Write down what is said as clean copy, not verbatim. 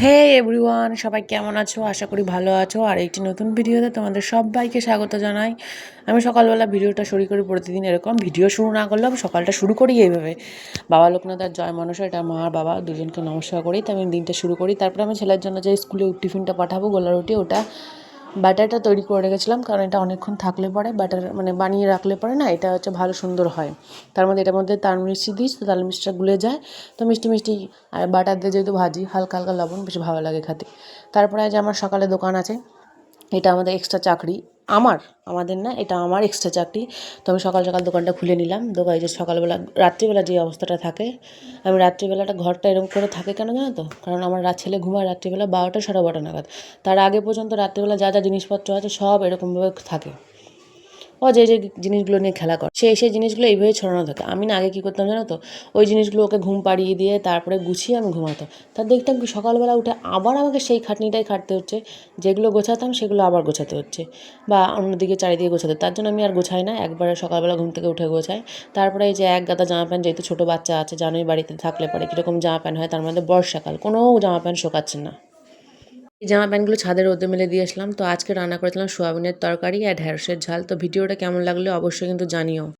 হে everyone, সবাই কেমন আছো? আশা করি ভালো আছো। আর একটি নতুন ভিডিওতে তোমাদের সবাইকে স্বাগত জানাই। আমি সকালবেলা ভিডিওটা শুরু করি প্রতিদিন এরকম। ভিডিও শুরু না করলেও সকালটা শুরু করি এইভাবে। বাবা লোকনাথ আর জয় মনসা, এটা মা আর বাবা দুজনকে নমস্কার করি, তাই আমি দিনটা শুরু করি। তারপরে আমি ছেলের জন্য যে স্কুলে টিফিনটা পাঠাবো গোলা রুটি, ওটা ব্যাটারটা তৈরি করে রেখেছিলাম, কারণ এটা অনেকক্ষণ থাকলে পরে ব্যাটার মানে বানিয়ে রাখলে পরে না এটা হচ্ছে ভালো সুন্দর হয়। তার মধ্যে এটার মধ্যে তাল মিষ্টি দিস, তো তাল মিষ্টিটা গুলে যায়, তো মিষ্টি মিষ্টি। আর বাটার দিয়ে যেহেতু ভাজি, হালকা হালকা লবণ, বেশ ভালো লাগে খেতে। তারপরে আজ আমার সকালে দোকান আছে, এটা আমাদের এক্সট্রা চাকরি। আমাদের না, এটা আমার এক্সট্রা চাকরি। তো আমি সকাল সকাল দোকানটা খুলে নিলাম। দোকানে যে সকালবেলা রাত্রিবেলা যে অবস্থাটা থাকে, আমি রাত্রিবেলাটা ঘরটা এরকম করে থাকে কেন জানো তো? কারণ আমার ছেলে ঘুমায় রাত্রিবেলা 12টা 12:30 নাগাদ। তার আগে পর্যন্ত রাত্রিবেলা যা যা জিনিসপত্র আছে সব এরকমভাবে থাকে। ও যে যে জিনিসগুলো নিয়ে খেলা করে, সেই জিনিসগুলো এইভাবে ছড়ানো থাকে। আমি না আগে কী করতাম জানো তো? ওই জিনিসগুলো ওকে ঘুম পাড়িয়ে দিয়ে তারপরে গুছিয়ে আমি ঘুমাতাম। তার দেখতাম কি সকালবেলা উঠে আবার আমাকে সেই খাটনিটাই খাটতে হচ্ছে। যেগুলো গোছাতাম সেগুলো আবার গোছাতে হচ্ছে, বা অন্যদিকে চারিদিকে গোছাতে। তার জন্য আমি আর গোছাই না, একবারে সকালবেলা ঘুম থেকে উঠে গোছাই। তারপরে এই যে এক গাদা জামা প্যান্ট, যেহেতু ছোটো বাচ্চা আছে জানোই, বাড়িতে থাকলে পরে কীরকম জামা প্যান্ট হয়, তার মধ্যে বর্ষাকাল, কোনো জামা প্যান্ট শোকাচ্ছে না। এই জামা প্যান্টগুলো ছাদে রোদে মেলে দিয়ে আসলাম। তো আজকে রান্না করেছিলাম সোয়াবিনের তরকারি আর ঢ্যাঁড়সের ঝাল। তো ভিডিওটা কেমন লাগলো অবশ্যই কিন্তু জানিও।